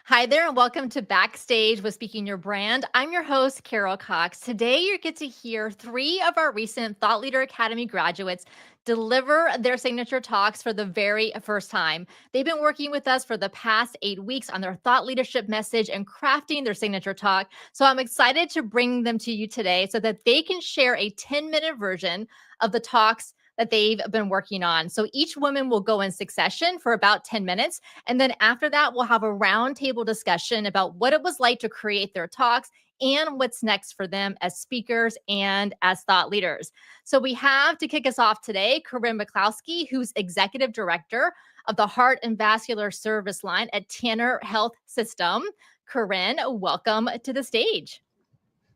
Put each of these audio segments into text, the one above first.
Hi there, and welcome to Backstage with Speaking Your Brand. I'm your host, Carol Cox. Today, you get to hear three of our recent Thought Leader Academy graduates deliver their signature talks for the very first time. They've been working with us for the past 8 weeks on their thought leadership message and crafting their signature talk. So I'm excited to bring them to you today so that they can share a 10-minute version of the talks that they've been working on. So each woman will go in succession for about 10 minutes. And then after that, we'll have a roundtable discussion about what it was like to create their talks and what's next for them as speakers and as thought leaders. So we have to kick us off today, Corrin McCloskey, who's Executive Director of the Heart and Vascular Service Line at Tanner Health System. Corrin, welcome to the stage.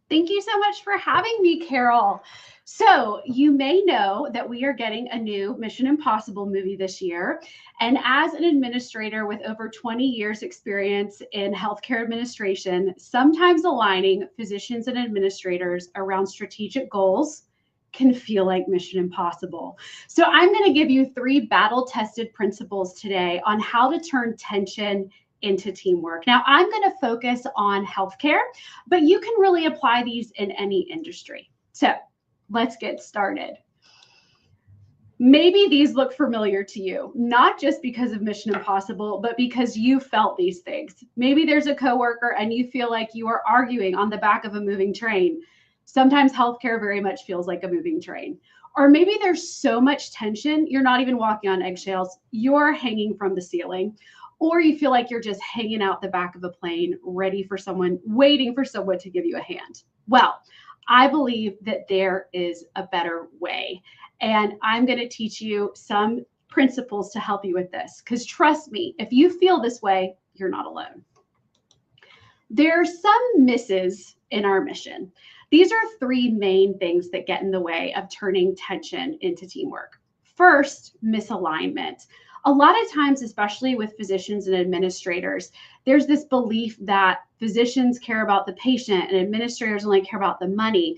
Thank you so much for having me, Carol. So you may know that we are getting a new Mission Impossible movie this year. And as an administrator with over 20 years experience in healthcare administration, sometimes aligning physicians and administrators around strategic goals can feel like Mission Impossible. So I'm going to give you 3 battle-tested principles today on how to turn tension into teamwork. Now, I'm going to focus on healthcare, but you can really apply these in any industry. So let's get started. Maybe these look familiar to you, not just because of Mission Impossible, but because you felt these things. Maybe there's a coworker and you feel like you are arguing on the back of a moving train. Sometimes healthcare very much feels like a moving train. Or maybe there's so much tension, you're not even walking on eggshells, you're hanging from the ceiling. Or you feel like you're just hanging out the back of a plane, waiting for someone to give you a hand. Well, I believe that there is a better way. And I'm going to teach you some principles to help you with this. Because trust me, if you feel this way, you're not alone. There are some misses in our mission. These are 3 main things that get in the way of turning tension into teamwork. First, misalignment. A lot of times, especially with physicians and administrators, there's this belief that physicians care about the patient and administrators only care about the money.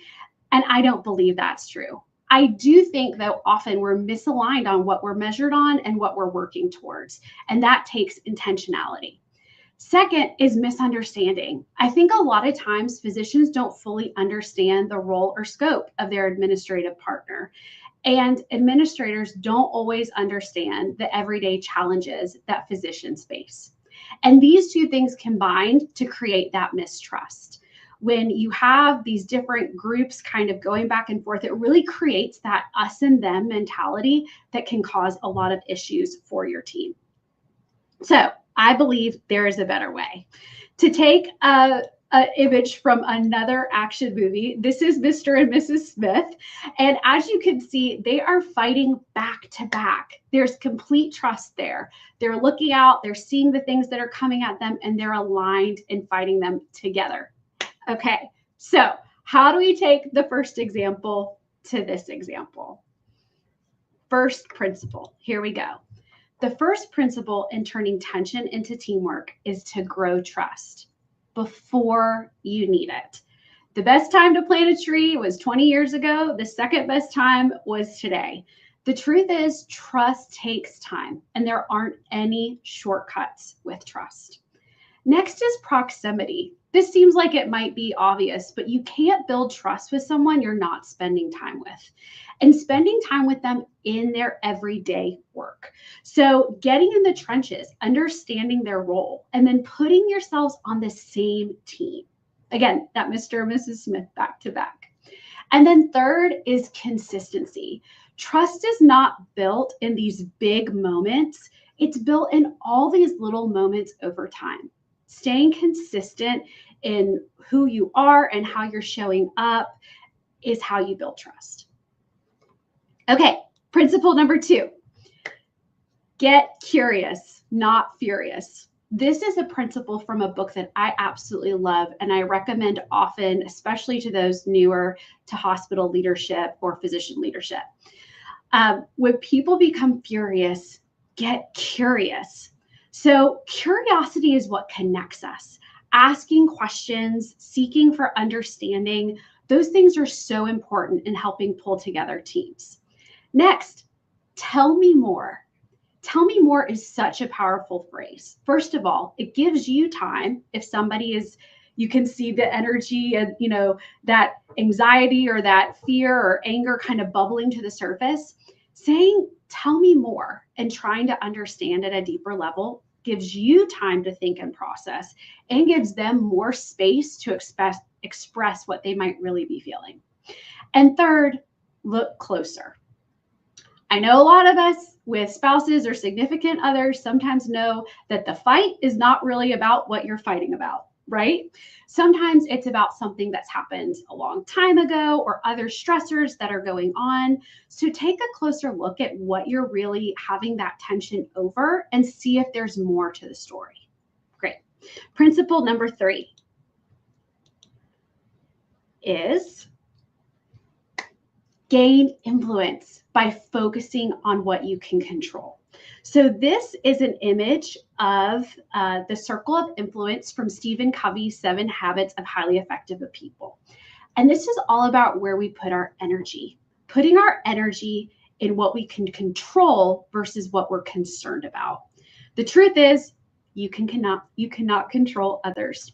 And I don't believe that's true. I do think that often we're misaligned on what we're measured on and what we're working towards. And that takes intentionality. Second is misunderstanding. I think a lot of times physicians don't fully understand the role or scope of their administrative partner. And administrators don't always understand the everyday challenges that physicians face. And these 2 things combined to create that mistrust. When you have these different groups kind of going back and forth, it really creates that us and them mentality that can cause a lot of issues for your team. So I believe there is a better way. To take an image from another action movie. This is Mr. and Mrs. Smith. And as you can see, they are fighting back to back. There's complete trust there. They're looking out, they're seeing the things that are coming at them, and they're aligned in fighting them together. Okay, so how do we take the first example to this example? First principle, here we go. The first principle in turning tension into teamwork is to grow trust before you need it. The best time to plant a tree was 20 years ago. The second best time was today. The truth is, trust takes time, and there aren't any shortcuts with trust. Next is proximity. This seems like it might be obvious, but you can't build trust with someone you're not spending time with, and spending time with them in their everyday work. So getting in the trenches, understanding their role, and then putting yourselves on the same team. Again, that Mr. and Mrs. Smith back to back. And then third is consistency. Trust is not built in these big moments. It's built in all these little moments over time. Staying consistent in who you are and how you're showing up is how you build trust. Okay, principle number 2. Get curious, not furious. This is a principle from a book that I absolutely love, and I recommend often, especially to those newer to hospital leadership or physician leadership. When people become furious, get curious. So curiosity is what connects us. Asking questions, seeking for understanding, those things are so important in helping pull together teams. Next, tell me more. Tell me more is such a powerful phrase. First of all, it gives you time. If somebody is, you can see the energy and, that anxiety or that fear or anger kind of bubbling to the surface. Saying, tell me more, and trying to understand at a deeper level gives you time to think and process, and gives them more space to express what they might really be feeling. And third, look closer. I know a lot of us with spouses or significant others sometimes know that the fight is not really about what you're fighting about, right? Sometimes it's about something that's happened a long time ago or other stressors that are going on. So take a closer look at what you're really having that tension over and see if there's more to the story. Great. Principle number 3 is gain influence by focusing on what you can control. So this is an image of the circle of influence from Stephen Covey's 7 Habits of Highly Effective People. And this is all about where we put our energy, putting our energy in what we can control versus what we're concerned about. The truth is, you cannot control others.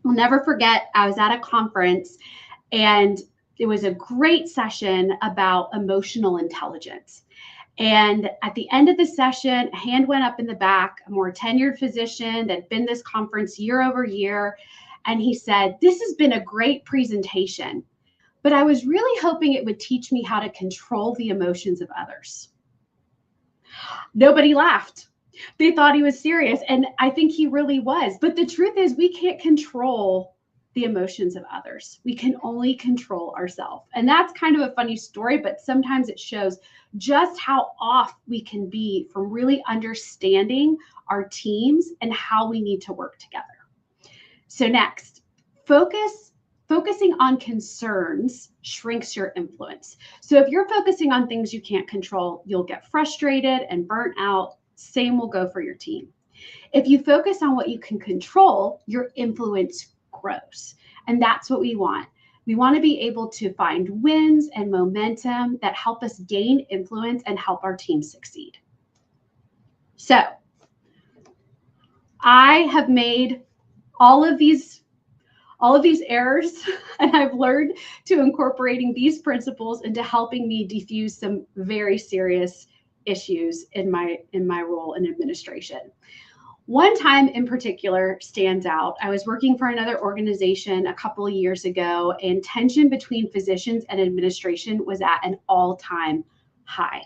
I'll never forget, I was at a conference and it was a great session about emotional intelligence. And at the end of the session, a hand went up in the back, a more tenured physician that had been this conference year over year. And he said, "This has been a great presentation, but I was really hoping it would teach me how to control the emotions of others." Nobody laughed. They thought he was serious. And I think he really was. But the truth is, we can't control the emotions of others. We can only control ourselves. And that's kind of a funny story, but sometimes it shows just how off we can be from really understanding our teams and how we need to work together. So next, focusing on concerns shrinks your influence. So if you're focusing on things you can't control, you'll get frustrated and burnt out. Same will go for your team. If you focus on what you can control, your influence grows. And that's what we want. We want to be able to find wins and momentum that help us gain influence and help our team succeed. So I have made all of these errors, and I've learned to incorporating these principles into helping me diffuse some very serious issues in my role in administration. One time in particular stands out. I was working for another organization a couple of years ago, and tension between physicians and administration was at an all-time high.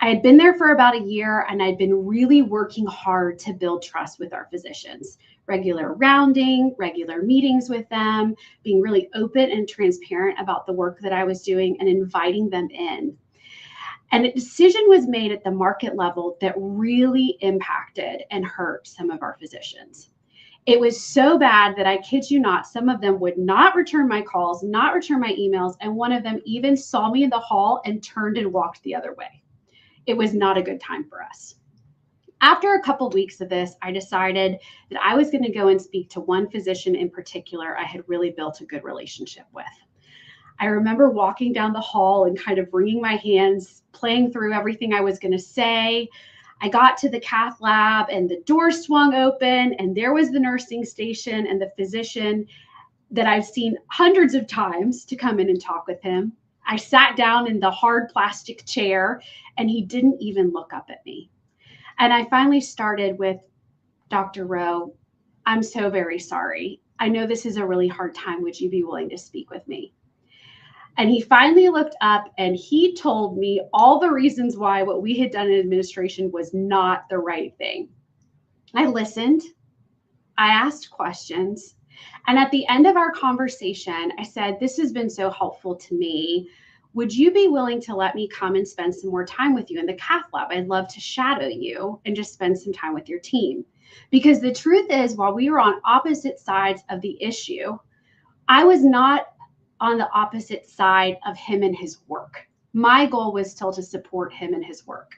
I had been there for about a year, and I'd been really working hard to build trust with our physicians. Regular rounding, regular meetings with them, being really open and transparent about the work that I was doing and inviting them in. And a decision was made at the market level that really impacted and hurt some of our physicians. It was so bad that I kid you not, some of them would not return my calls, not return my emails, and one of them even saw me in the hall and turned and walked the other way. It was not a good time for us. After a couple of weeks of this, I decided that I was going to go and speak to one physician in particular I had really built a good relationship with. I remember walking down the hall and kind of wringing my hands, playing through everything I was going to say. I got to the cath lab and the door swung open, and there was the nursing station and the physician that I've seen hundreds of times to come in and talk with him. I sat down in the hard plastic chair, and he didn't even look up at me. And I finally started with, "Dr. Rowe, I'm so very sorry. I know this is a really hard time. Would you be willing to speak with me?" And he finally looked up and he told me all the reasons why what we had done in administration was not the right thing. I listened. I asked questions. And at the end of our conversation, I said, "This has been so helpful to me. Would you be willing to let me come and spend some more time with you in the cath lab? I'd love to shadow you and just spend some time with your team." Because the truth is, while we were on opposite sides of the issue, I was not on the opposite side of him and his work. My goal was still to support him and his work.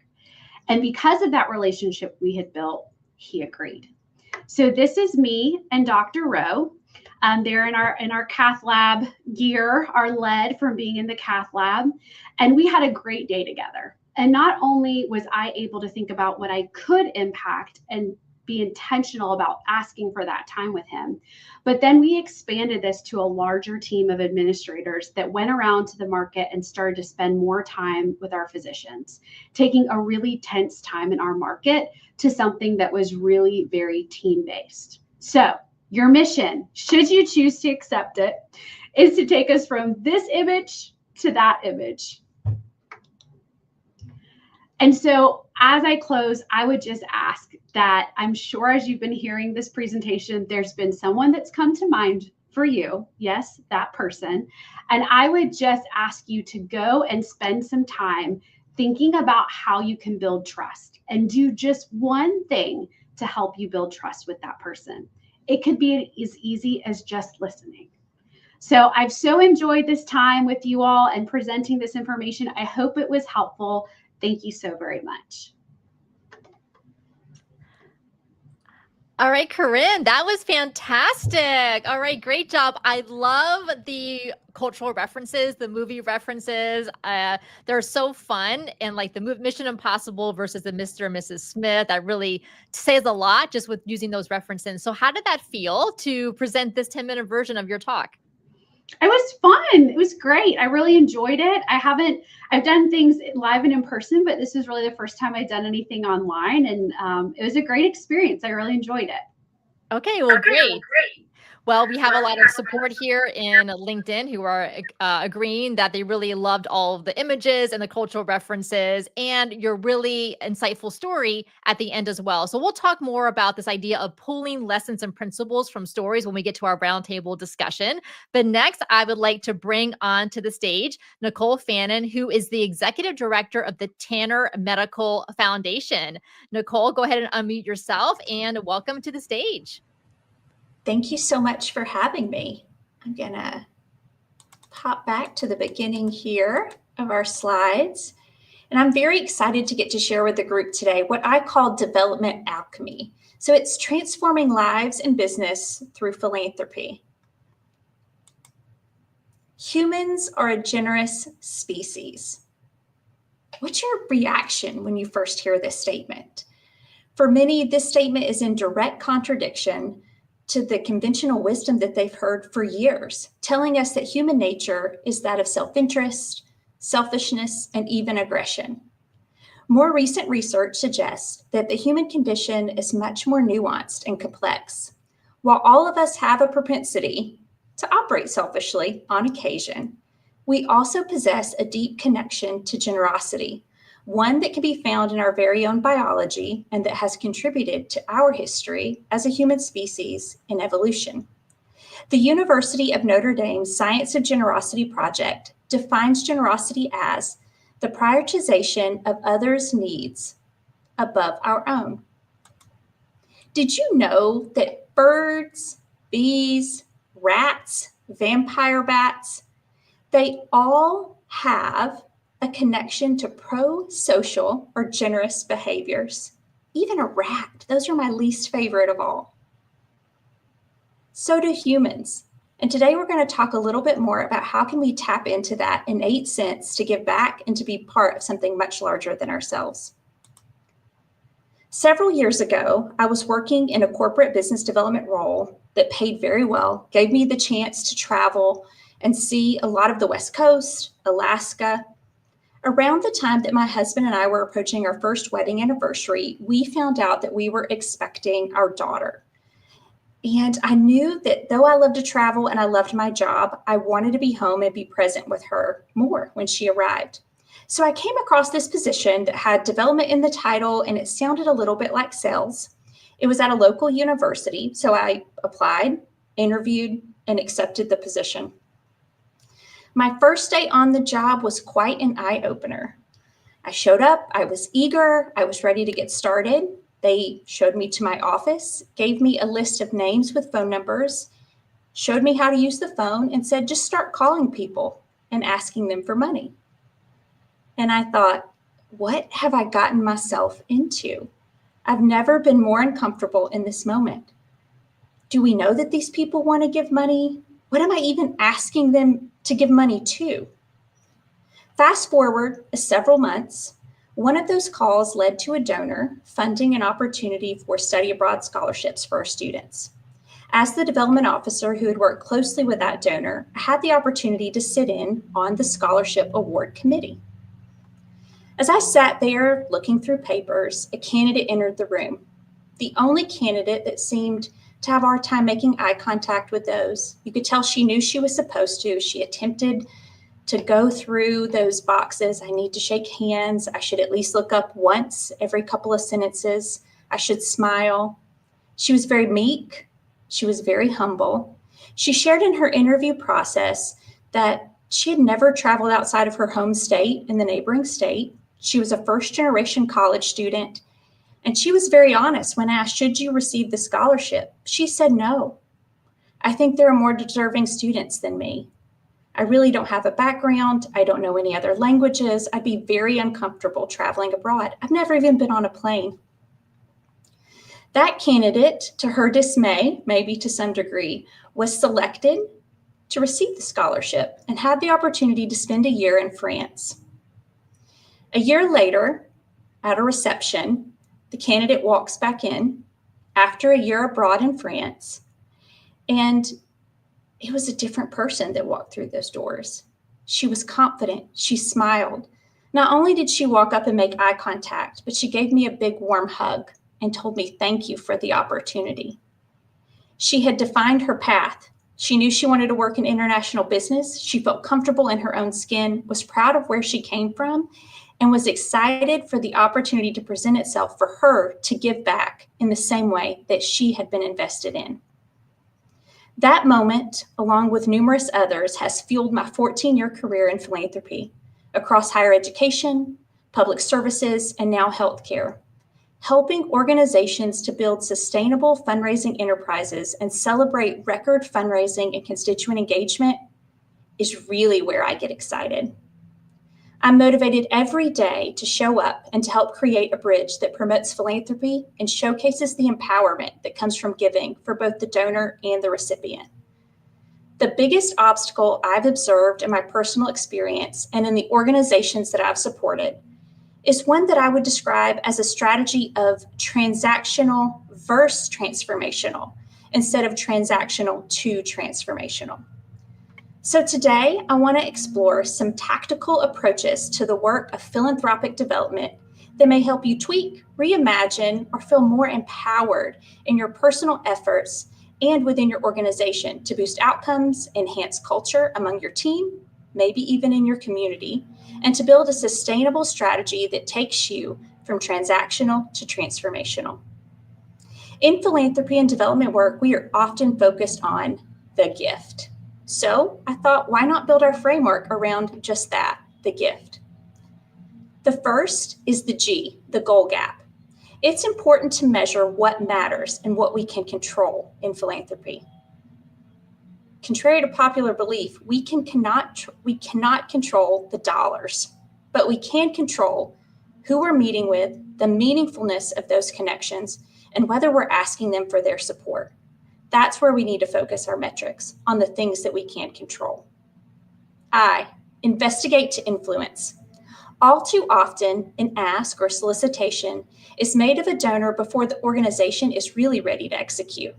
And because of that relationship we had built, he agreed. So this is me and Dr. Rowe. They're in our cath lab gear, our lead from being in the cath lab. And we had a great day together. And not only was I able to think about what I could impact and be intentional about asking for that time with him, but then we expanded this to a larger team of administrators that went around to the market and started to spend more time with our physicians, taking a really tense time in our market to something that was really very team-based. So your mission, should you choose to accept it, is to take us from this image to that image. And so as I close, I would just ask that, I'm sure as you've been hearing this presentation, there's been someone that's come to mind for you. Yes, that person. And I would just ask you to go and spend some time thinking about how you can build trust and do just one thing to help you build trust with that person. It could be as easy as just listening. So I've so enjoyed this time with you all and presenting this information. I hope it was helpful. Thank you so very much. All right, Corrin, that was fantastic. All right, great job. I love the cultural references, the movie references. They're so fun. And like the Mission Impossible versus the Mr. and Mrs. Smith, that really says a lot just with using those references. So how did that feel to present this 10-minute version of your talk? It was fun. It was great. I really enjoyed it. I've done things live and in person, but this was really the first time I'd done anything online. And it was a great experience. I really enjoyed it. Okay, well, great. Well, we have a lot of support here in LinkedIn who are agreeing that they really loved all of the images and the cultural references and your really insightful story at the end as well. So we'll talk more about this idea of pulling lessons and principles from stories when we get to our roundtable discussion. But next, I would like to bring on to the stage Nichole Fannin, who is the Executive Director of the Tanner Medical Foundation. Nichole, go ahead and unmute yourself and welcome to the stage. Thank you so much for having me. I'm gonna pop back to the beginning here of our slides. And I'm very excited to get to share with the group today what I call development alchemy. So it's transforming lives and business through philanthropy. Humans are a generous species. What's your reaction when you first hear this statement? For many, this statement is in direct contradiction to the conventional wisdom that they've heard for years, telling us that human nature is that of self-interest, selfishness, and even aggression. More recent research suggests that the human condition is much more nuanced and complex. While all of us have a propensity to operate selfishly on occasion, we also possess a deep connection to generosity, one that can be found in our very own biology and that has contributed to our history as a human species in evolution. The University of Notre Dame's Science of Generosity project defines generosity as the prioritization of others' needs above our own. Did you know that birds, bees, rats, vampire bats, they all have a connection to pro-social or generous behaviors? Even a rat. Those are my least favorite of all. So do humans. And today we're going to talk a little bit more about how can we tap into that innate sense to give back and to be part of something much larger than ourselves. Several years ago, I was working in a corporate business development role that paid very well, gave me the chance to travel and see a lot of the West Coast, Alaska. Around the time that my husband and I were approaching our first wedding anniversary, we found out that we were expecting our daughter. And I knew that though I loved to travel and I loved my job, I wanted to be home and be present with her more when she arrived. So I came across this position that had development in the title and it sounded a little bit like sales. It was at a local university, so I applied, interviewed, and accepted the position. My first day on the job was quite an eye-opener. I showed up, I was eager, I was ready to get started. They showed me to my office, gave me a list of names with phone numbers, showed me how to use the phone, and said, just start calling people and asking them for money. And I thought, what have I gotten myself into? I've never been more uncomfortable in this moment. Do we know that these people want to give money? What am I even asking them to give money to? Fast forward several months, One of those calls led to a donor funding an opportunity for study abroad scholarships for our students. As the development officer who had worked closely with that donor, I had the opportunity to sit in on the scholarship award committee. As I sat there looking through papers, a candidate entered the room. The only candidate that seemed to have a hard time making eye contact with those. You could tell she knew she was supposed to. She attempted to go through those boxes. I need to shake hands. I should at least look up once every couple of sentences. I should smile. She was very meek. She was very humble. She shared in her interview process that she had never traveled outside of her home state in the neighboring state. She was a first-generation college student. And she was very honest when asked, should you receive the scholarship? She said no. I think there are more deserving students than me. I really don't have a background. I don't know any other languages. I'd be very uncomfortable traveling abroad. I've never even been on a plane. That candidate, to her dismay, maybe to some degree, was selected to receive the scholarship and had the opportunity to spend a year in France. A year later, at a reception, the candidate walks back in after a year abroad in France, and it was a different person that walked through those doors. She was confident. She smiled. Not only did she walk up and make eye contact, but she gave me a big warm hug and told me thank you for the opportunity. She had defined her path. She knew she wanted to work in international business. She felt comfortable in her own skin, was proud of where she came from, and was excited for the opportunity to present itself for her to give back in the same way that she had been invested in. That moment, along with numerous others, has fueled my 14-year career in philanthropy across higher education, public services, and now healthcare. Helping organizations to build sustainable fundraising enterprises and celebrate record fundraising and constituent engagement is really where I get excited. I'm motivated every day to show up and to help create a bridge that promotes philanthropy and showcases the empowerment that comes from giving for both the donor and the recipient. The biggest obstacle I've observed in my personal experience and in the organizations that I've supported is one that I would describe as a strategy of transactional versus transformational instead of transactional to transformational. So today, I want to explore some tactical approaches to the work of philanthropic development that may help you tweak, reimagine, or feel more empowered in your personal efforts and within your organization to boost outcomes, enhance culture among your team, maybe even in your community, and to build a sustainable strategy that takes you from transactional to transformational. In philanthropy and development work, we are often focused on the gift. So I thought, why not build our framework around just that, the gift? The first is the G, the goal gap. It's important to measure what matters and what we can control in philanthropy. Contrary to popular belief, we cannot control the dollars, but we can control who we're meeting with, the meaningfulness of those connections, and whether we're asking them for their support. That's where we need to focus our metrics, on the things that we can control. I, investigate to influence. All too often, an ask or solicitation is made of a donor before the organization is really ready to execute.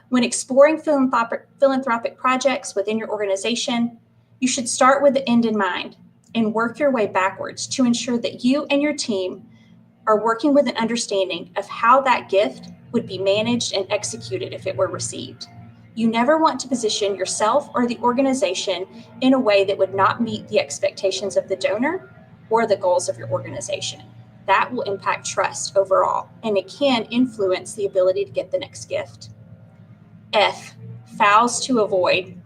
When exploring philanthropic projects within your organization, you should start with the end in mind and work your way backwards to ensure that you and your team are working with an understanding of how that gift would be managed and executed if it were received. You never want to position yourself or the organization in a way that would not meet the expectations of the donor or the goals of your organization. That will impact trust overall, and it can influence the ability to get the next gift. F, fouls to avoid.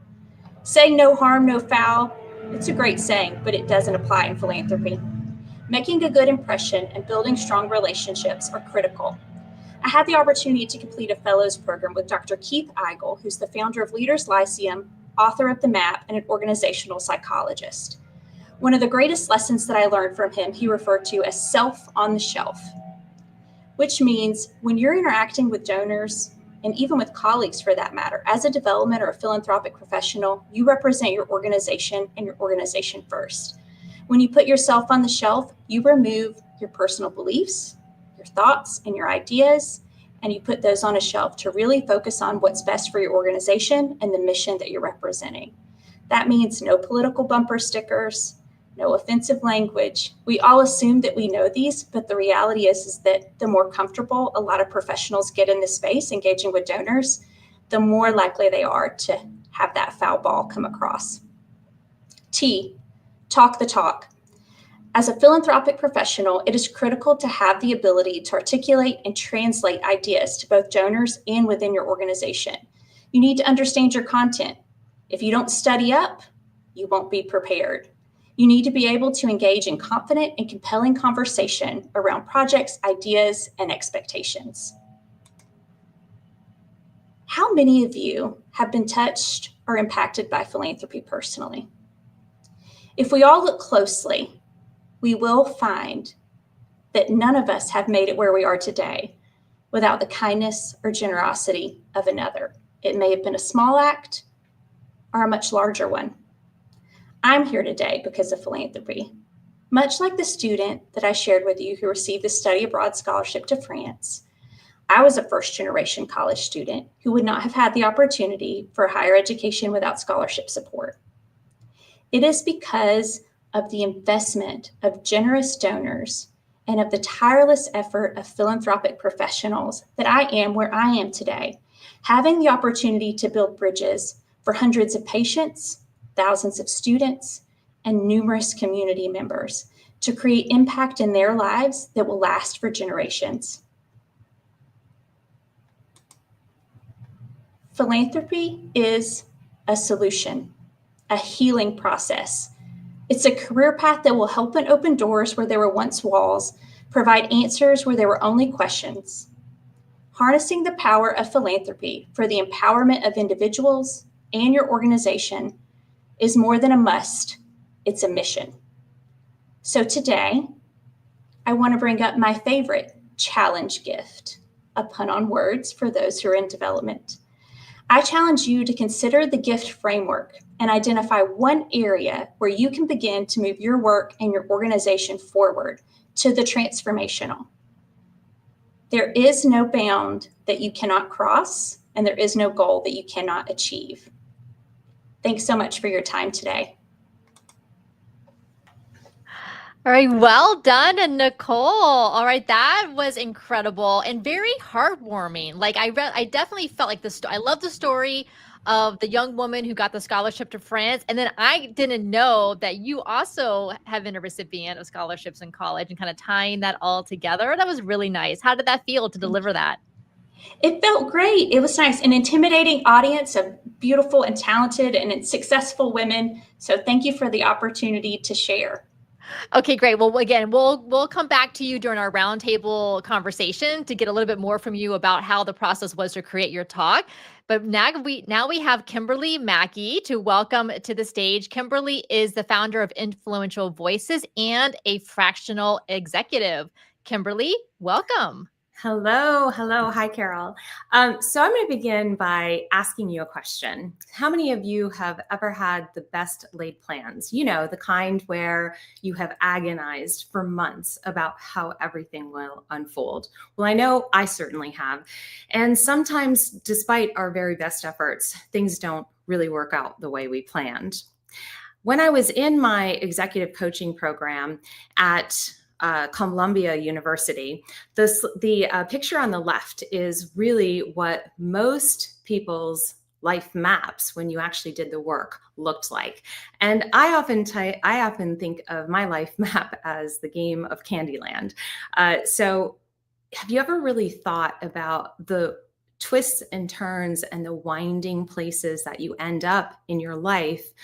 Saying no harm, no foul. It's a great saying, but it doesn't apply in philanthropy. Making a good impression and building strong relationships are critical. I had the opportunity to complete a fellows program with Dr. Keith Eigel, who's the founder of Leaders Lyceum, author of The Map, and an organizational psychologist. One of the greatest lessons that I learned from him, he referred to as self on the shelf, which means when you're interacting with donors, and even with colleagues for that matter, as a development or a philanthropic professional, you represent your organization and your organization first. When you put yourself on the shelf, you remove your personal beliefs, your thoughts, and your ideas, and you put those on a shelf to really focus on what's best for your organization and the mission that you're representing. That means no political bumper stickers, no offensive language. We all assume that we know these, but the reality is that the more comfortable a lot of professionals get in this space engaging with donors, the more likely they are to have that foul ball come across. T, talk the talk. As a philanthropic professional, it is critical to have the ability to articulate and translate ideas to both donors and within your organization. You need to understand your content. If you don't study up, you won't be prepared. You need to be able to engage in confident and compelling conversation around projects, ideas, and expectations. How many of you have been touched or impacted by philanthropy personally? If we all look closely, we will find that none of us have made it where we are today without the kindness or generosity of another. It may have been a small act or a much larger one. I'm here today because of philanthropy. Much like the student that I shared with you who received the study abroad scholarship to France, I was a first-generation college student who would not have had the opportunity for higher education without scholarship support. It is because of the investment of generous donors and of the tireless effort of philanthropic professionals that I am where I am today, having the opportunity to build bridges for hundreds of patients, thousands of students, and numerous community members to create impact in their lives that will last for generations. Philanthropy is a solution, a healing process. It's a career path that will help and open doors where there were once walls, provide answers where there were only questions. Harnessing the power of philanthropy for the empowerment of individuals and your organization is more than a must, it's a mission. So today, I want to bring up my favorite challenge gift, a pun on words for those who are in development. I challenge you to consider the gift framework and identify one area where you can begin to move your work and your organization forward to the transformational. There is no bound that you cannot cross, and there is no goal that you cannot achieve. Thanks so much for your time today. All right, well done, Nichole. All right, that was incredible and very heartwarming. Like I definitely felt like this. I love the story of the young woman who got the scholarship to France, and then I didn't know that you also have been a recipient of scholarships in college, and kind of tying that all together. That was really nice. How did that feel to deliver that? It felt great. It was nice. An intimidating audience of beautiful and talented and successful women. So thank you for the opportunity to share. Okay, great. Well, again, we'll come back to you during our roundtable conversation to get a little bit more from you about how the process was to create your talk. But now we have Kimberly Maki to welcome to the stage. Kimberly is the founder of Influential Voices and a fractional executive. Kimberly, welcome. Hello. Hi, Carol. So I'm going to begin by asking you a question. How many of you have ever had the best laid plans? You know, the kind where you have agonized for months about how everything will unfold. Well, I know I certainly have. And sometimes, despite our very best efforts, things don't really work out the way we planned. When I was in my executive coaching program at Columbia University, the picture on the left is really what most people's life maps, when you actually did the work, looked like. And I often think of my life map as the game of Candyland. So have you ever really thought about the twists and turns and the winding places that you end up in your life?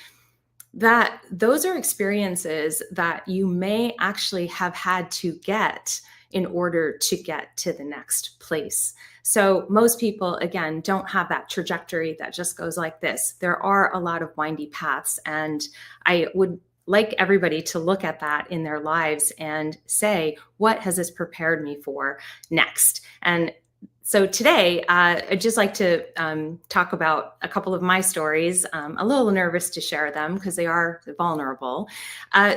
That those are experiences that you may actually have had to get in order to get to the next place. So most people, again, don't have that trajectory that just goes like this. There are a lot of windy paths, and I would like everybody to look at that in their lives and say, what has this prepared me for next? And So today, I'd just like to talk about a couple of my stories. A little nervous to share them because they are vulnerable.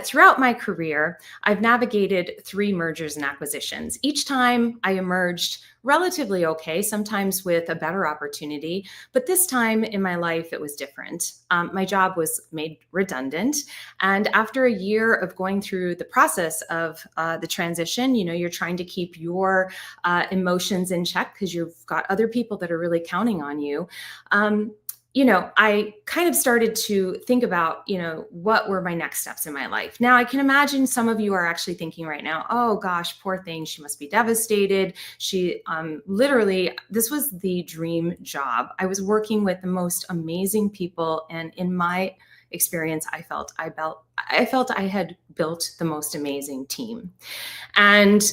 Throughout my career, I've navigated 3 mergers and acquisitions. Each time I emerged relatively okay, sometimes with a better opportunity, but this time in my life, it was different. My job was made redundant. And after a year of going through the process of the transition, you're trying to keep your emotions in check because you've got other people that are really counting on you. I kind of started to think about, what were my next steps in my life. Now, I can imagine some of you are actually thinking right now, oh gosh, poor thing. She must be devastated. She literally, this was the dream job. I was working with the most amazing people. And in my experience, I felt I had built the most amazing team. And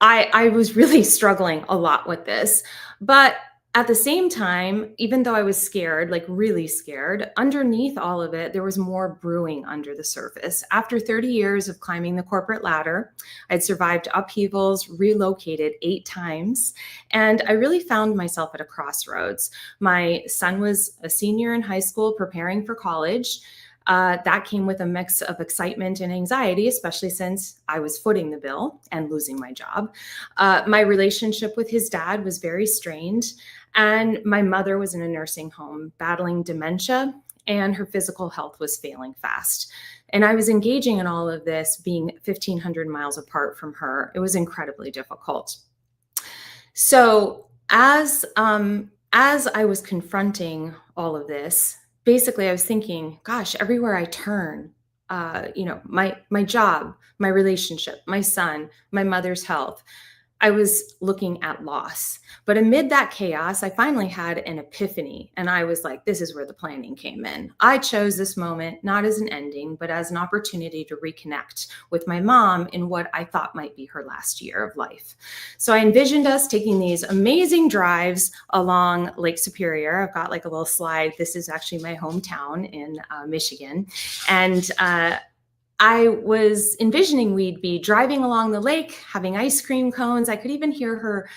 I was really struggling a lot with this, but at the same time, even though I was scared, like really scared, underneath all of it, there was more brewing under the surface. After 30 years of climbing the corporate ladder, I'd survived upheavals, relocated 8 times, and I really found myself at a crossroads. My son was a senior in high school preparing for college. That came with a mix of excitement and anxiety, especially since I was footing the bill and losing my job. My relationship with his dad was very strained, and my mother was in a nursing home battling dementia, and her physical health was failing fast. And I was engaging in all of this being 1,500 miles apart from her. It was incredibly difficult. So as I was confronting all of this, basically, I was thinking, gosh, everywhere I turn, my job, my relationship, my son, my mother's health, I was looking at loss. But amid that chaos, I finally had an epiphany. And I was like, this is where the planning came in. I chose this moment not as an ending, but as an opportunity to reconnect with my mom in what I thought might be her last year of life. So I envisioned us taking these amazing drives along Lake Superior. I've got like a little slide. This is actually my hometown in Michigan. And I was envisioning we'd be driving along the lake, having ice cream cones. I could even hear her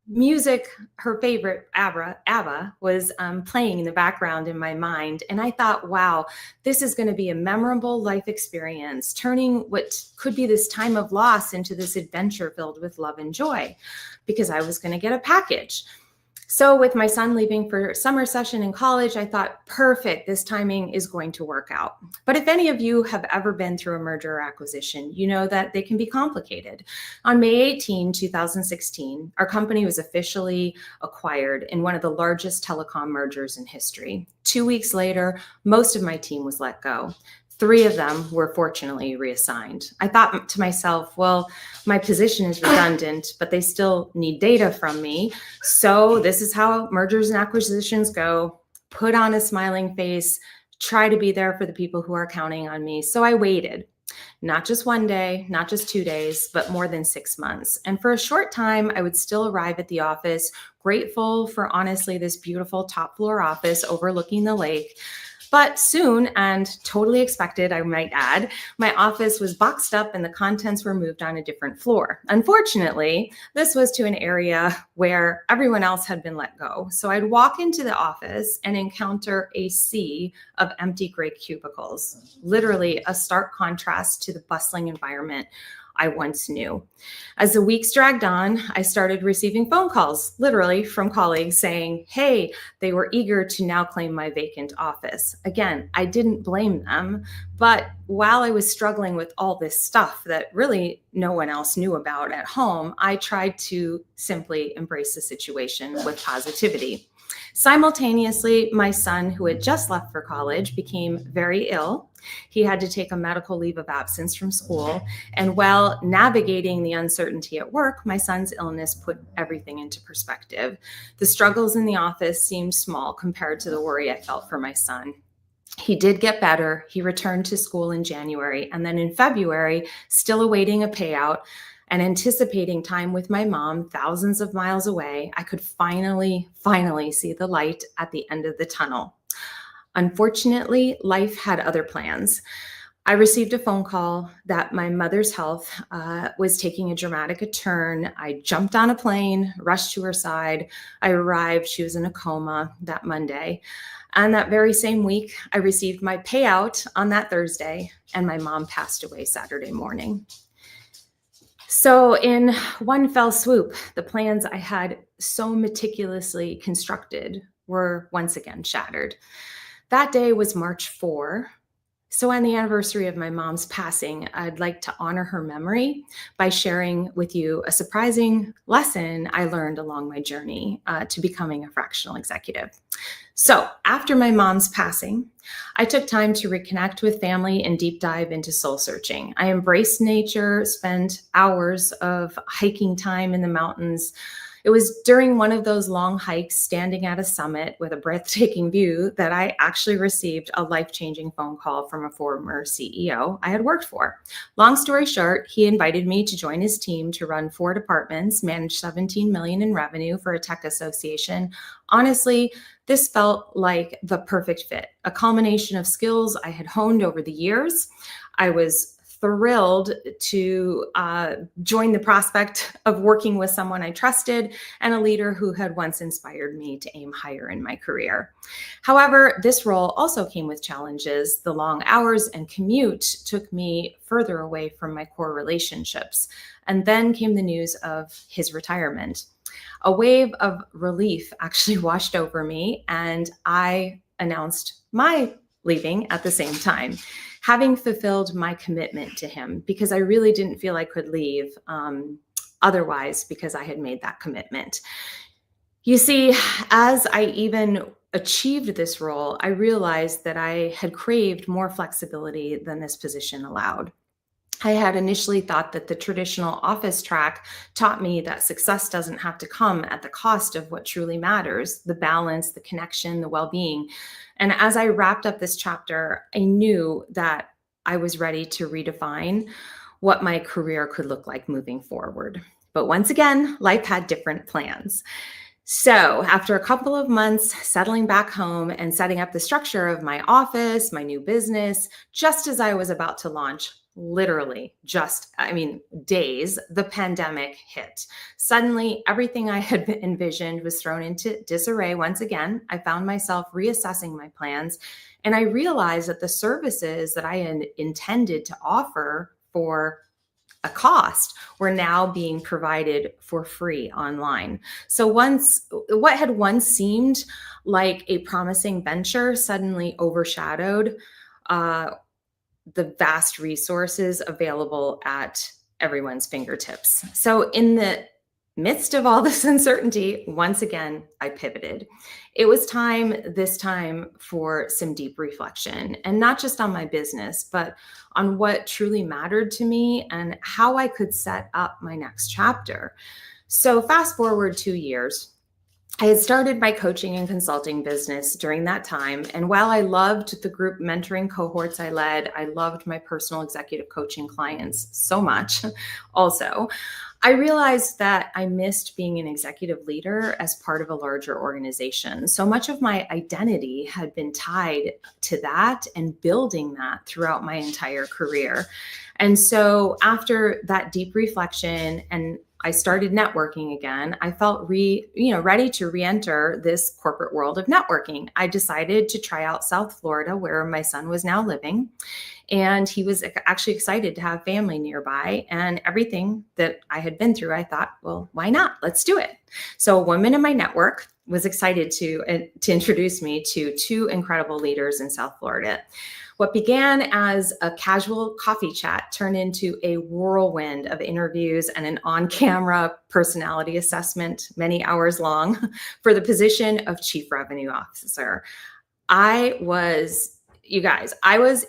music, her favorite, ABBA, was playing in the background in my mind. And I thought, wow, this is going to be a memorable life experience, turning what could be this time of loss into this adventure filled with love and joy, because I was going to get a package. So with my son leaving for summer session in college, I thought, perfect, this timing is going to work out. But if any of you have ever been through a merger or acquisition, you know that they can be complicated. On May 18, 2016, our company was officially acquired in one of the largest telecom mergers in history. 2 weeks later, most of my team was let go. 3 of them were fortunately reassigned. I thought to myself, well, my position is redundant, but they still need data from me. So this is how mergers and acquisitions go. Put on a smiling face, try to be there for the people who are counting on me. So I waited, not just 1 day, not just 2 days, but more than 6 months. And for a short time, I would still arrive at the office, grateful for honestly this beautiful top floor office overlooking the lake. But soon, and totally expected, I might add, my office was boxed up and the contents were moved on a different floor. Unfortunately, this was to an area where everyone else had been let go. So I'd walk into the office and encounter a sea of empty gray cubicles, literally a stark contrast to the bustling environment I once knew. As the weeks dragged on, I started receiving phone calls, literally from colleagues saying, hey, they were eager to now claim my vacant office. Again, I didn't blame them, but while I was struggling with all this stuff that really no one else knew about at home, I tried to simply embrace the situation with positivity. Simultaneously, my son, who had just left for college, became very ill. He had to take a medical leave of absence from school. And while navigating the uncertainty at work, my son's illness put everything into perspective. The struggles in the office seemed small compared to the worry I felt for my son. He did get better. He returned to school in January. And then in February, still awaiting a payout and anticipating time with my mom thousands of miles away, I could finally see the light at the end of the tunnel. Unfortunately, life had other plans. I received a phone call that my mother's health was taking a dramatic turn. I jumped on a plane, rushed to her side. I arrived. She was in a coma that Monday. And that very same week, I received my payout on that Thursday, and my mom passed away Saturday morning. So in one fell swoop, the plans I had so meticulously constructed were once again shattered. That day was March 4. So on the anniversary of my mom's passing, I'd like to honor her memory by sharing with you a surprising lesson I learned along my journey to becoming a fractional executive. So after my mom's passing, I took time to reconnect with family and deep dive into soul searching. I embraced nature, spent hours of hiking time in the mountains. It was during one of those long hikes, standing at a summit with a breathtaking view, that I actually received a life-changing phone call from a former CEO I had worked for. Long story short, he invited me to join his team to run 4 departments, manage $17 million in revenue for a tech association. Honestly, this felt like the perfect fit, a culmination of skills I had honed over the years. I was thrilled to join the prospect of working with someone I trusted and a leader who had once inspired me to aim higher in my career. However, this role also came with challenges. The long hours and commute took me further away from my core relationships. And then came the news of his retirement. A wave of relief actually washed over me, and I announced my leaving at the same time, having fulfilled my commitment to him, because I really didn't feel I could leave otherwise, because I had made that commitment. You see, as I even achieved this role, I realized that I had craved more flexibility than this position allowed. I had initially thought that the traditional office track taught me that success doesn't have to come at the cost of what truly matters, the balance, the connection, the well-being. And as I wrapped up this chapter, I knew that I was ready to redefine what my career could look like moving forward. But once again, life had different plans. So after a couple of months settling back home and setting up the structure of my office, my new business, just as I was about to launch, literally days, the pandemic hit. Suddenly, everything I had envisioned was thrown into disarray once again. I found myself reassessing my plans, and I realized that the services that I had intended to offer for a cost were now being provided for free online. So what had once seemed like a promising venture suddenly overshadowed the vast resources available at everyone's fingertips. So in the midst of all this uncertainty, once again, I pivoted. It was this time for some deep reflection, and not just on my business, but on what truly mattered to me and how I could set up my next chapter. So fast forward 2 years. I had started my coaching and consulting business during that time. And while I loved the group mentoring cohorts I led, I loved my personal executive coaching clients so much also. I realized that I missed being an executive leader as part of a larger organization. So much of my identity had been tied to that and building that throughout my entire career. And so after that deep reflection, and I started networking again, I felt ready to re-enter this corporate world of networking. I decided to try out South Florida, where my son was now living. And he was actually excited to have family nearby, and everything that I had been through, I thought, well, why not? Let's do it. So a woman in my network was excited to introduce me to 2 incredible leaders in South Florida. What began as a casual coffee chat turned into a whirlwind of interviews and an on-camera personality assessment, many hours long, for the position of Chief Revenue Officer. I was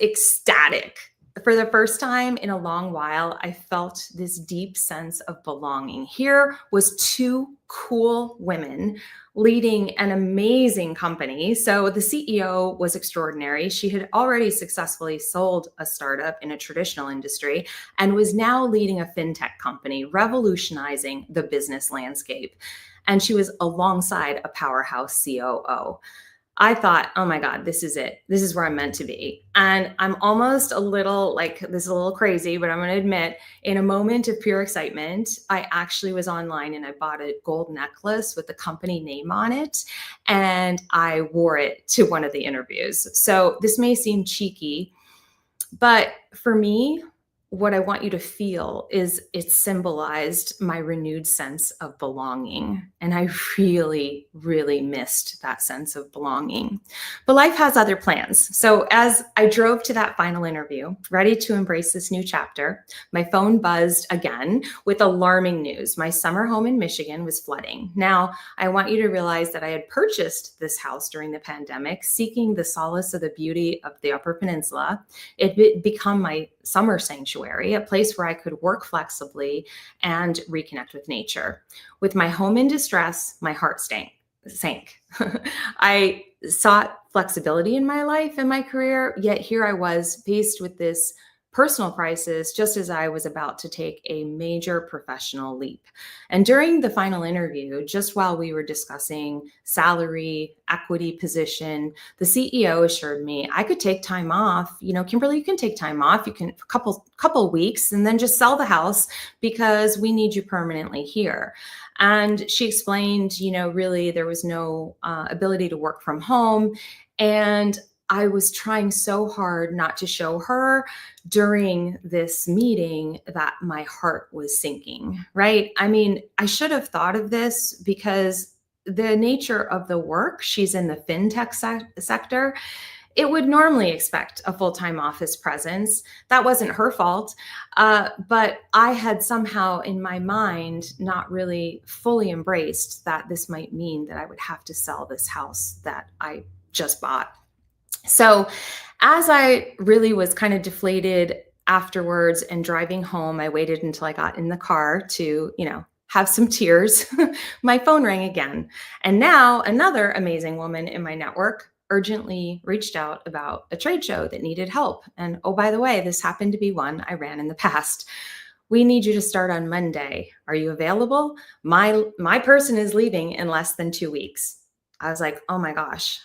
ecstatic. For the first time in a long while, I felt this deep sense of belonging. Here was 2 cool women leading an amazing company. So the CEO was extraordinary. She had already successfully sold a startup in a traditional industry and was now leading a fintech company, revolutionizing the business landscape. And she was alongside a powerhouse COO. I thought, oh my God, this is it. This is where I'm meant to be. And I'm almost a little like, this is a little crazy, but I'm going to admit, in a moment of pure excitement, I actually was online and I bought a gold necklace with the company name on it. And I wore it to one of the interviews. So this may seem cheeky, but for me, what I want you to feel is it symbolized my renewed sense of belonging. And I really, really missed that sense of belonging. But life has other plans. So as I drove to that final interview, ready to embrace this new chapter, my phone buzzed again with alarming news. My summer home in Michigan was flooding. Now, I want you to realize that I had purchased this house during the pandemic, seeking the solace of the beauty of the Upper Peninsula. It had become my summer sanctuary, a place where I could work flexibly and reconnect with nature. With my home in distress, my heart sank. I sought flexibility in my life and my career, yet here I was faced with this personal crisis just as I was about to take a major professional leap. And during the final interview, just while we were discussing salary, equity position, the CEO assured me I could take time off. Kimberly, you can take time off. You can a couple weeks and then just sell the house because we need you permanently here. And she explained, really there was no ability to work from home. And I was trying so hard not to show her during this meeting that my heart was sinking, right? I mean, I should have thought of this because the nature of the work, she's in the fintech sector, it would normally expect a full-time office presence. That wasn't her fault, but I had somehow in my mind not really fully embraced that this might mean that I would have to sell this house that I just bought. So as I really was kind of deflated afterwards and driving home, I waited until I got in the car to, have some tears. My phone rang again. And now another amazing woman in my network urgently reached out about a trade show that needed help. And oh, by the way, this happened to be one I ran in the past. We need you to start on Monday. Are you available? My person is leaving in less than 2 weeks. I was like, oh my gosh.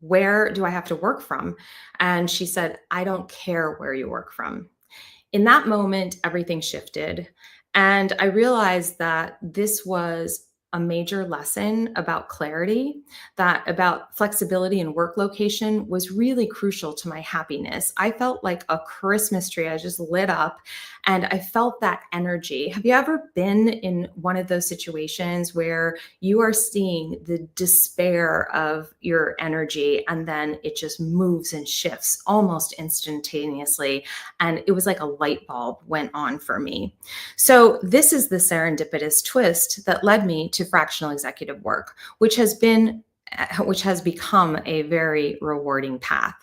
Where do I have to work from? And she said, I don't care where you work from. In that moment, everything shifted. And I realized that this was a major lesson about clarity, that about flexibility and work location was really crucial to my happiness. I felt like a Christmas tree. I just lit up and I felt that energy. Have you ever been in one of those situations where you are seeing the despair of your energy and then it just moves and shifts almost instantaneously? And it was like a light bulb went on for me. So this is the serendipitous twist that led me to fractional executive work, which has become a very rewarding path.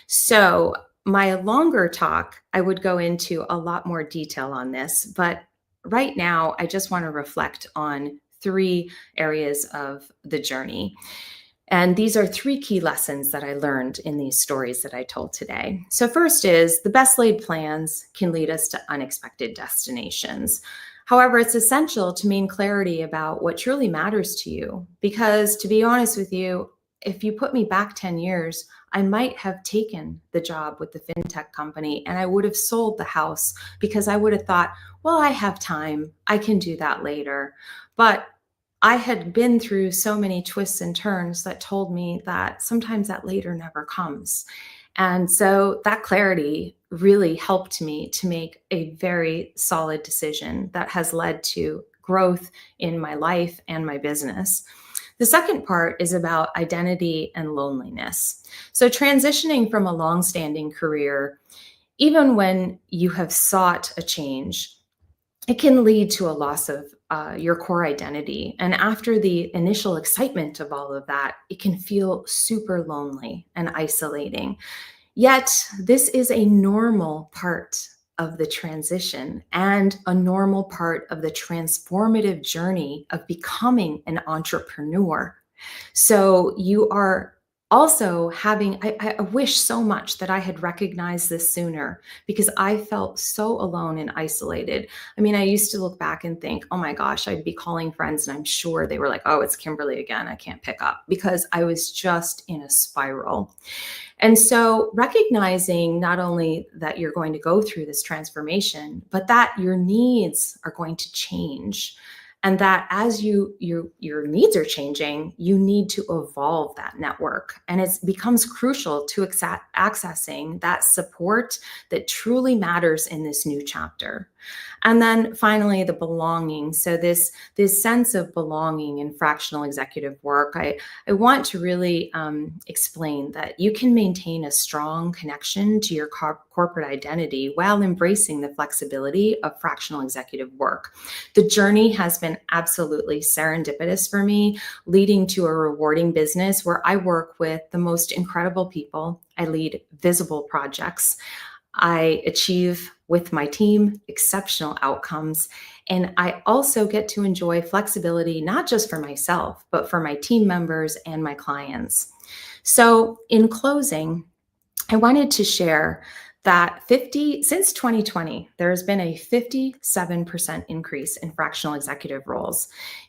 So my longer talk, I would go into a lot more detail on this, but right now I just want to reflect on 3 areas of the journey. And these are 3 key lessons that I learned in these stories that I told today. So first is the best laid plans can lead us to unexpected destinations. However, it's essential to maintain clarity about what truly matters to you, because to be honest with you, if you put me back 10 years, I might have taken the job with the fintech company and I would have sold the house because I would have thought, well, I have time. I can do that later. But I had been through so many twists and turns that told me that sometimes that later never comes. And so that clarity really helped me to make a very solid decision that has led to growth in my life and my business. The second part is about identity and loneliness. So transitioning from a long-standing career, even when you have sought a change, it can lead to a loss of your core identity. And after the initial excitement of all of that, it can feel super lonely and isolating. Yet this is a normal part of the transition and a normal part of the transformative journey of becoming an entrepreneur. So you are Also I wish so much that I had recognized this sooner, because I felt so alone and isolated. I mean, I used to look back and think, oh my gosh, I'd be calling friends and I'm sure they were like, oh, it's Kimberly again, I can't pick up, because I was just in a spiral. And so recognizing not only that you're going to go through this transformation, but that your needs are going to change. And that as your needs are changing, you need to evolve that network. And it becomes crucial to accessing that support that truly matters in this new chapter. And then finally, the belonging. So this sense of belonging in fractional executive work, I want to really explain that you can maintain a strong connection to your corporate identity while embracing the flexibility of fractional executive work. The journey has been absolutely serendipitous for me, leading to a rewarding business where I work with the most incredible people. I lead visible projects. I achieve with my team exceptional outcomes. And I also get to enjoy flexibility, not just for myself, but for my team members and my clients. So in closing, I wanted to share that since 2020, there has been a 57% increase in fractional executive roles.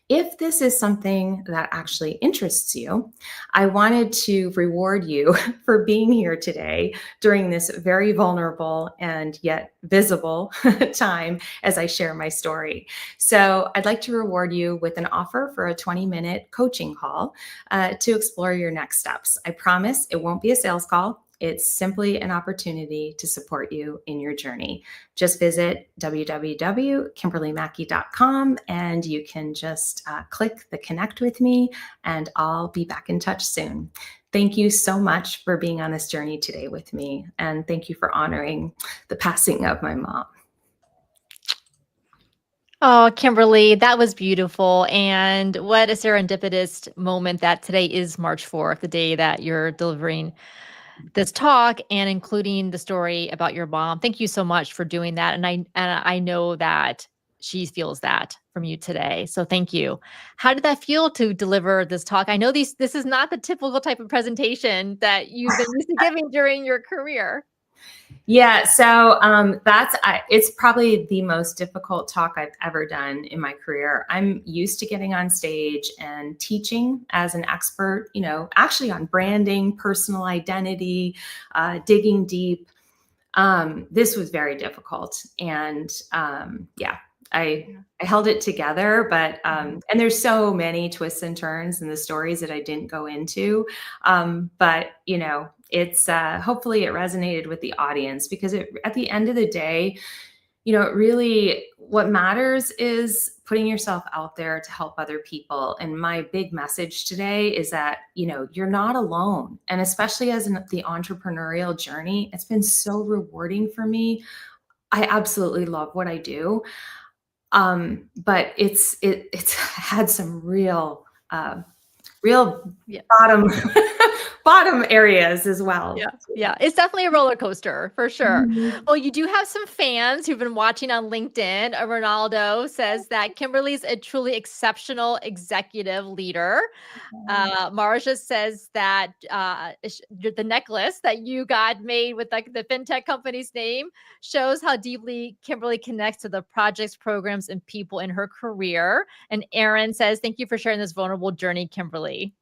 If this is something that actually interests you, I wanted to reward you for being here today during this very vulnerable and yet visible time as I share my story. So I'd like to reward you with an offer for a 20-minute coaching call to explore your next steps. I promise it won't be a sales call. It's simply an opportunity to support you in your journey. Just visit www.kimberlymaki.com and you can just click the connect with me, and I'll be back in touch soon. Thank you so much for being on this journey today with me. And thank you for honoring the passing of my mom. Oh, Kimberly, that was beautiful. And what a serendipitous moment that today is March 4th, the day that you're delivering this talk and including the story about your mom. Thank you so much for doing that. And I know that she feels that from you today. So thank you. How did that feel to deliver this talk? I know this is not the typical type of presentation that you've been used to giving during your career. Yeah, so it's probably the most difficult talk I've ever done in my career. I'm used to getting on stage and teaching as an expert, actually on branding, personal identity, digging deep. This was very difficult. And I held it together, but and there's so many twists and turns in the stories that I didn't go into. But it's hopefully it resonated with the audience, because at the end of the day, really what matters is putting yourself out there to help other people. And my big message today is that, you're not alone. And especially as in the entrepreneurial journey, it's been so rewarding for me. I absolutely love what I do. But it's had some real bottom areas as well. Yeah. It's definitely a roller coaster for sure. Mm-hmm. Well, you do have some fans who've been watching on LinkedIn. Ronaldo says that Kimberly's a truly exceptional executive leader. Marja says that the necklace that you got made with like the fintech company's name shows how deeply Kimberly connects to the projects, programs, and people in her career. And Aaron says, thank you for sharing this vulnerable journey, Kimberly.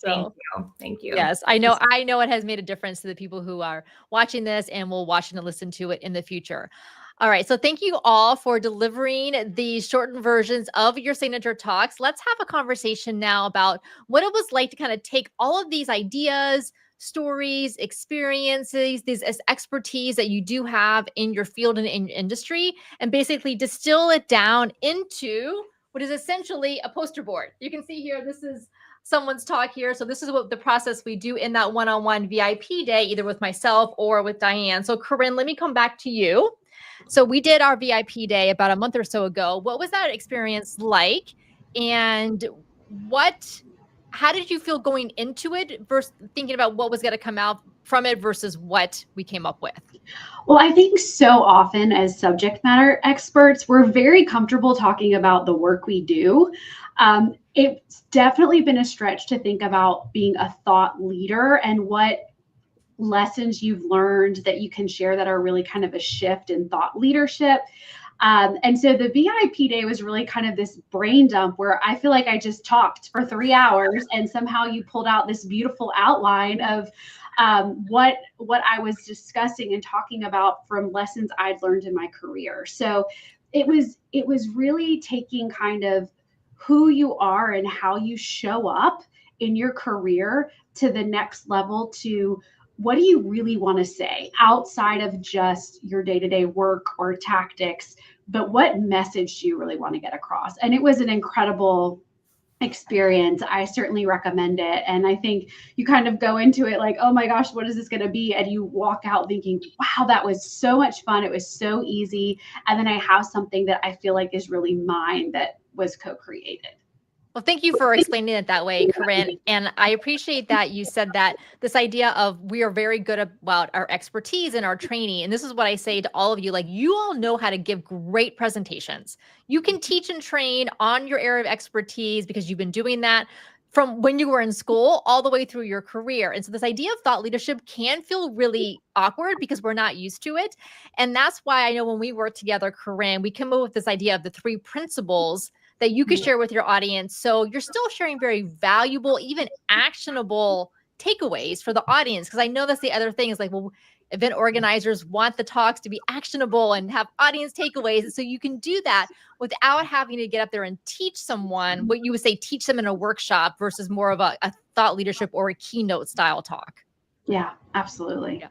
Thank you. Yes, I know it has made a difference to the people who are watching this and will watch and listen to it in the future. All right, so thank you all for delivering the shortened versions of your signature talks. Let's have a conversation now about what it was like to kind of take all of these ideas, stories, experiences, these expertise that you do have in your field and in industry, and basically distill it down into what is essentially a poster board. You can see here, this is someone's talk here. So this is what the process we do in that one-on-one VIP day, either with myself or with Diane. So Corrin, let me come back to you. So we did our VIP day about a month or so ago. What was that experience like? And how did you feel going into it versus thinking about what was going to come out from it versus what we came up with? Well, I think so often as subject matter experts, we're very comfortable talking about the work we do. It's definitely been a stretch to think about being a thought leader and what lessons you've learned that you can share that are really kind of a shift in thought leadership. And so the VIP day was really kind of this brain dump where I feel like I just talked for 3 hours and somehow you pulled out this beautiful outline of what I was discussing and talking about from lessons I'd learned in my career. So it was really taking kind of who you are and how you show up in your career to the next level, to what do you really want to say outside of just your day-to-day work or tactics, but what message do you really want to get across? And it was an incredible experience. I certainly recommend it. And I think you kind of go into it like, oh my gosh, what is this going to be? And you walk out thinking, wow, that was so much fun. It was so easy. And then I have something that I feel like is really mine that was co-created. Well, thank you for explaining it that way, Corrin. And I appreciate that you said that this idea of we are very good about our expertise and our training. And this is what I say to all of you, like you all know how to give great presentations. You can teach and train on your area of expertise because you've been doing that from when you were in school all the way through your career. And so this idea of thought leadership can feel really awkward because we're not used to it. And that's why I know when we work together, Corrin, we come up with this idea of the 3 principles that you can share with your audience. So you're still sharing very valuable, even actionable takeaways for the audience. Because I know that's the other thing is like, well, event organizers want the talks to be actionable and have audience takeaways. And so you can do that without having to get up there and teach someone what you would say, teach them in a workshop versus more of a thought leadership or a keynote style talk. Yeah, absolutely. Yeah.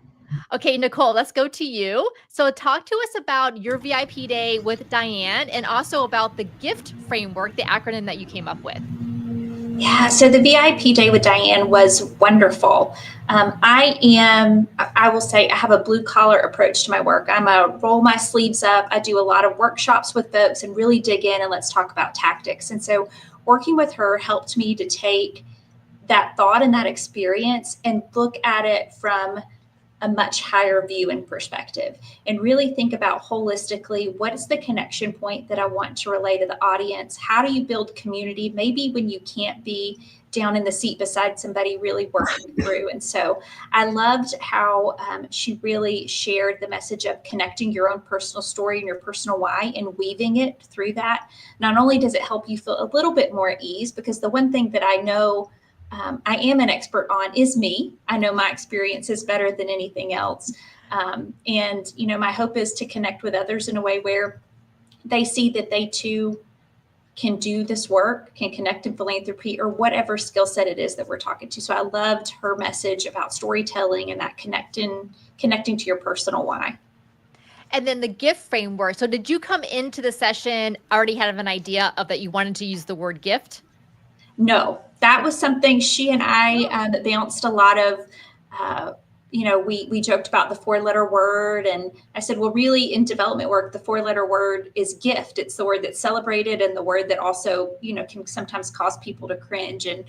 Okay, Nichole, let's go to you. So talk to us about your VIP day with Diane and also about the GIFT framework, the acronym that you came up with. Yeah, so the VIP day with Diane was wonderful. I will say I have a blue collar approach to my work. I'm a roll my sleeves up. I do a lot of workshops with folks and really dig in and let's talk about tactics. And so working with her helped me to take that thought and that experience and look at it from a much higher view and perspective and really think about holistically, what is the connection point that I want to relay to the audience? How do you build community? Maybe when you can't be down in the seat beside somebody really working through. And so I loved how she really shared the message of connecting your own personal story and your personal why and weaving it through that. Not only does it help you feel a little bit more at ease, because the one thing that I know I am an expert on is me. I know my experience is better than anything else. And, you know, my hope is to connect with others in a way where they see that they too can do this work, can connect in philanthropy or whatever skill set it is that we're talking to. So I loved her message about storytelling and that connecting to your personal why. And then the GIFT framework. So did you come into the session already have an idea of that you wanted to use the word gift? No, that was something she and I bounced a lot of, we joked about the 4-letter word. And I said, well, really in development work, the 4-letter word is gift. It's the word that's celebrated and the word that also, can sometimes cause people to cringe. And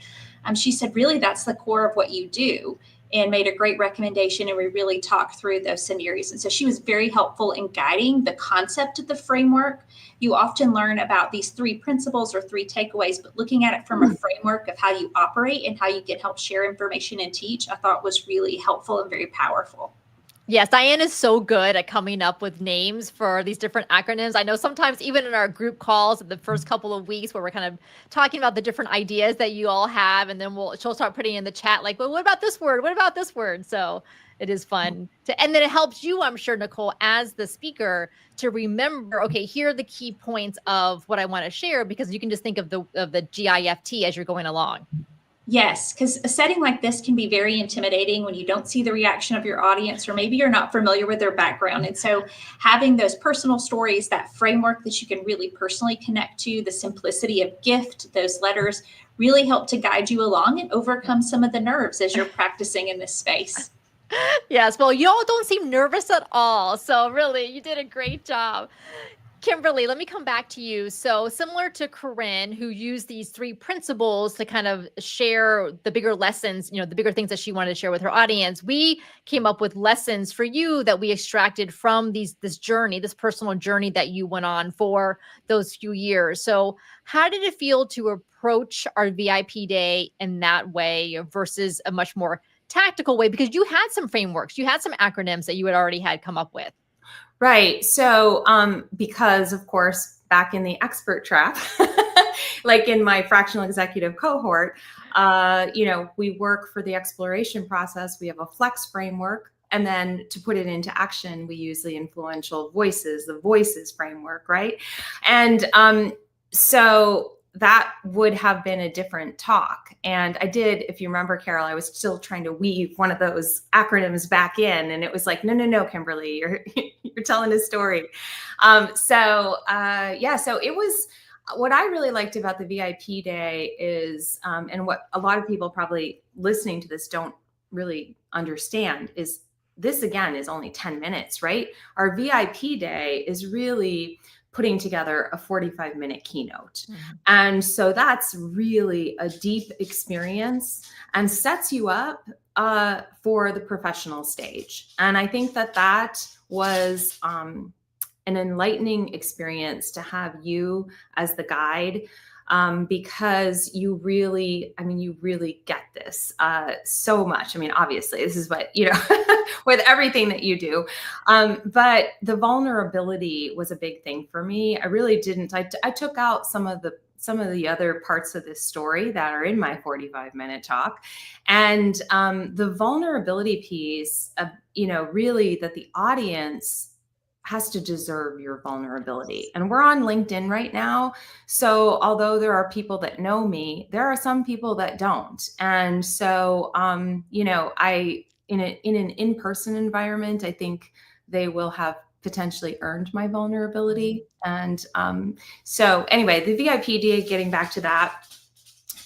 she said, really, that's the core of what you do, and made a great recommendation. And we really talked through those scenarios. And so she was very helpful in guiding the concept of the framework. You often learn about these 3 principles or 3 takeaways, but looking at it from a framework of how you operate and how you can help share information and teach, I thought was really helpful and very powerful. Yes, Diane is so good at coming up with names for these different acronyms. I know sometimes even in our group calls the first couple of weeks where we're kind of talking about the different ideas that you all have, and then she'll start putting in the chat like, well, what about this word? What about this word? So it is fun and then it helps you, I'm sure, Nichole, as the speaker to remember, okay, here are the key points of what I want to share, because you can just think of the GIFT as you're going along. Yes, because a setting like this can be very intimidating when you don't see the reaction of your audience, or maybe you're not familiar with their background. And so having those personal stories, that framework that you can really personally connect to, the simplicity of gift, those letters really help to guide you along and overcome some of the nerves as you're practicing in this space. Yes, well, you all don't seem nervous at all. So really, you did a great job. Kimberly, let me come back to you. So similar to Corrin, who used these 3 principles to kind of share the bigger lessons, the bigger things that she wanted to share with her audience, we came up with lessons for you that we extracted from this journey, this personal journey that you went on for those few years. So how did it feel to approach our VIP day in that way versus a much more tactical way? Because you had some frameworks, you had some acronyms that you had already had come up with. Right. So, because of course, back in the expert trap, like in my fractional executive cohort, we work for the exploration process. We have a flex framework. And then to put it into action, we use the influential voices, the voices framework. Right. And so that would have been a different talk. And I did, if you remember, Carol, I was still trying to weave one of those acronyms back in. And it was like, no, Kimberly, you're telling a story. So it was, what I really liked about the VIP day is, and what a lot of people probably listening to this don't really understand is this, again, is only 10 minutes, right? Our VIP day is really putting together a 45-minute keynote. Mm-hmm. And so that's really a deep experience and sets you up for the professional stage. And I think that was an enlightening experience to have you as the guide, because you really get this so much. I mean, obviously, this is what, with everything that you do. But the vulnerability was a big thing for me. I really didn't. I took out some of the other parts of this story that are in my 45-minute talk. And the vulnerability piece, really that the audience has to deserve your vulnerability. And we're on LinkedIn right now. So although there are people that know me, there are some people that don't. And so, in an in-person environment, I think they will have potentially earned my vulnerability. And so anyway, the VIP day, getting back to that,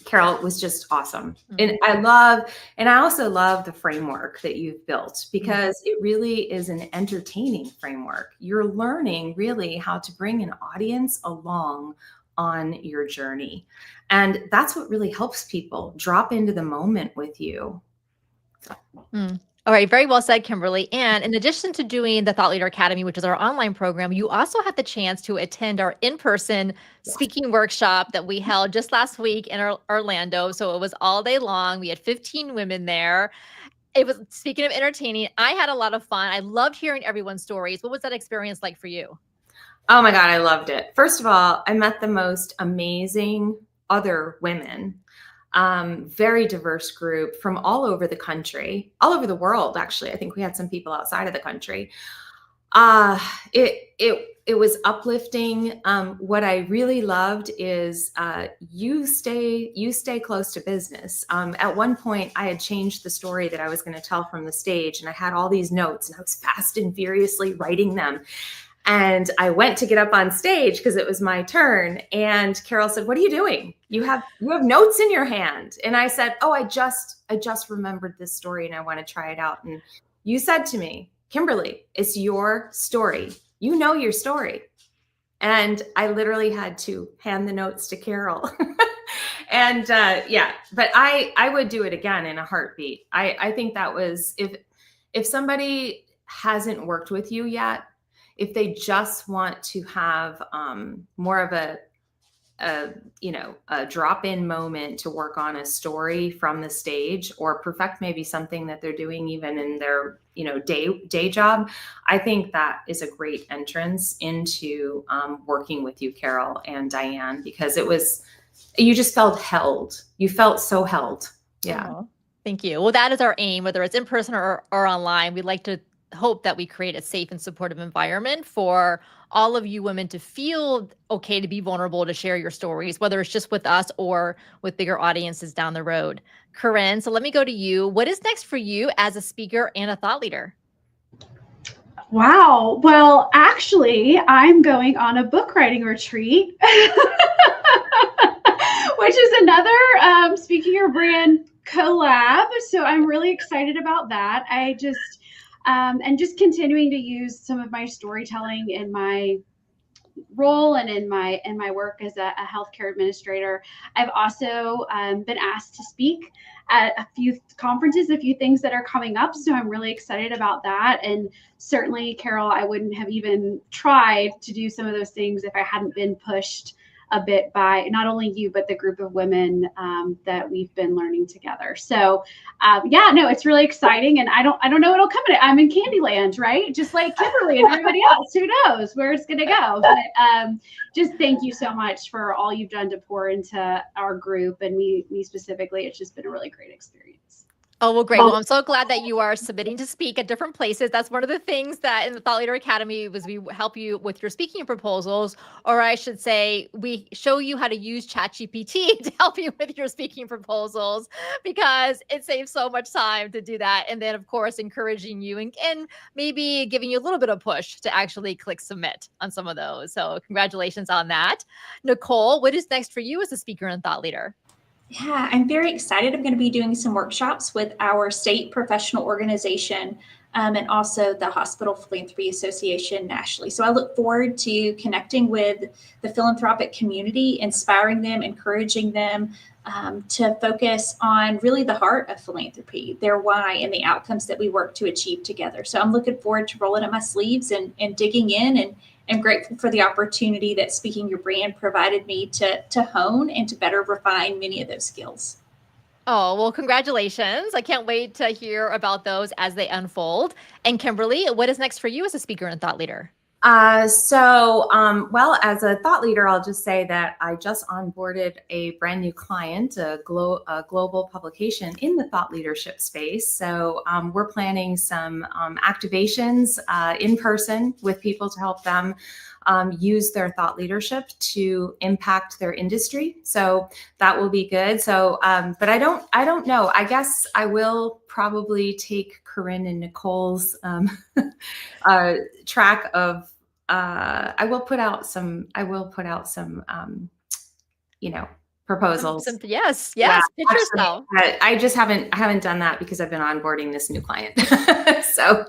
Carol, was just awesome. And I also love the framework that you've built, because it really is an entertaining framework. You're learning really how to bring an audience along on your journey. And that's what really helps people drop into the moment with you. All right. Very well said, Kimberly. And in addition to doing the Thought Leader Academy, which is our online program, you also had the chance to attend our in-person speaking workshop that we held just last week in Orlando. So it was all day long. We had 15 women there. It was, speaking of entertaining, I had a lot of fun. I loved hearing everyone's stories. What was that experience like for you? Oh my God, I loved it. First of all, I met the most amazing other women. Very diverse group from all over the country, all over the world. Actually, I think we had some people outside of the country. It was uplifting. What I really loved is you stay close to business. At one point, I had changed the story that I was going to tell from the stage, and I had all these notes, and I was fast and furiously writing them. And I went to get up on stage because it was my turn. And Carol said, "What are you doing? You have notes in your hand." And I said, "Oh, I just remembered this story and I want to try it out." And you said to me, "Kimberly, it's your story. You know your story." And I literally had to hand the notes to Carol. And but I would do it again in a heartbeat. I think that was, if somebody hasn't worked with you yet, if they just want to have more of a drop-in moment to work on a story from the stage, or perfect maybe something that they're doing even in their day job, I think that is a great entrance into working with you, Carol and Diane, because you just felt held. You felt so held. Yeah. Oh, thank you. Well, that is our aim, whether it's in person or online. We'd like to hope that we create a safe and supportive environment for all of you women to feel okay to be vulnerable, to share your stories, whether it's just with us or with bigger audiences down the road. Corrin, so let me go to you. What is next for you as a speaker and a thought leader? Wow. Well, actually, I'm going on a book writing retreat, which is another Speaking Your Brand collab. So I'm really excited about that. And just continuing to use some of my storytelling in my role and in my work as a healthcare administrator, I've also been asked to speak at a few conferences, a few things that are coming up. So I'm really excited about that. And certainly, Carol, I wouldn't have even tried to do some of those things if I hadn't been pushed a bit by not only you, but the group of women that we've been learning together. So yeah, no, it's really exciting. And I don't know what'll come in it. I'm in Candyland, right? Just like Kimberly and everybody else. Who knows where it's going to go? But just thank you so much for all you've done to pour into our group and me specifically. It's just been a really great experience. Oh, well, great. Well, I'm so glad that you are submitting to speak at different places. That's one of the things that in the Thought Leader Academy was we help you with your speaking proposals, or I should say, we show you how to use ChatGPT to help you with your speaking proposals, because it saves so much time to do that. And then, of course, encouraging you and maybe giving you a little bit of push to actually click submit on some of those. So congratulations on that. Nichole, what is next for you as a speaker and thought leader? Yeah, I'm very excited. I'm going to be doing some workshops with our state professional organization and also the Hospital Philanthropy Association nationally. So I look forward to connecting with the philanthropic community, inspiring them, encouraging them to focus on really the heart of philanthropy, their why, and the outcomes that we work to achieve together. So I'm looking forward to rolling up my sleeves and digging in, and I'm grateful for the opportunity that Speaking Your Brand provided me to hone and to better refine many of those skills. Oh, well, congratulations. I can't wait to hear about those as they unfold. And Kimberly, what is next for you as a speaker and thought leader? Well, as a thought leader, I'll just say that I just onboarded a brand new client, a global publication in the thought leadership space. So we're planning some activations in person with people to help them use their thought leadership to impact their industry. So that will be good. So, but I don't know. I guess I will probably take Corrin and Nichole's track of. I will put out some. Proposals. Yes. Pitch yourself. I just haven't done that because I've been onboarding this new client. So.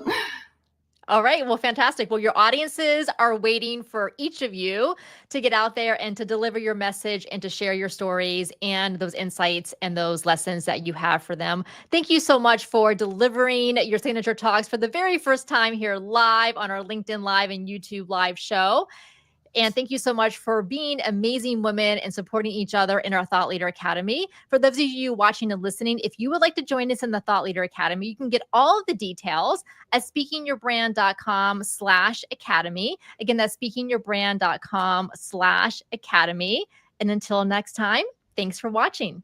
All right. Well, fantastic. Well, your audiences are waiting for each of you to get out there and to deliver your message and to share your stories and those insights and those lessons that you have for them. Thank you so much for delivering your signature talks for the very first time here live on our LinkedIn Live and YouTube Live show. And thank you so much for being amazing women and supporting each other in our Thought Leader Academy. For those of you watching and listening, if you would like to join us in the Thought Leader Academy, you can get all of the details at speakingyourbrand.com/academy. Again, that's speakingyourbrand.com/academy. And until next time, thanks for watching.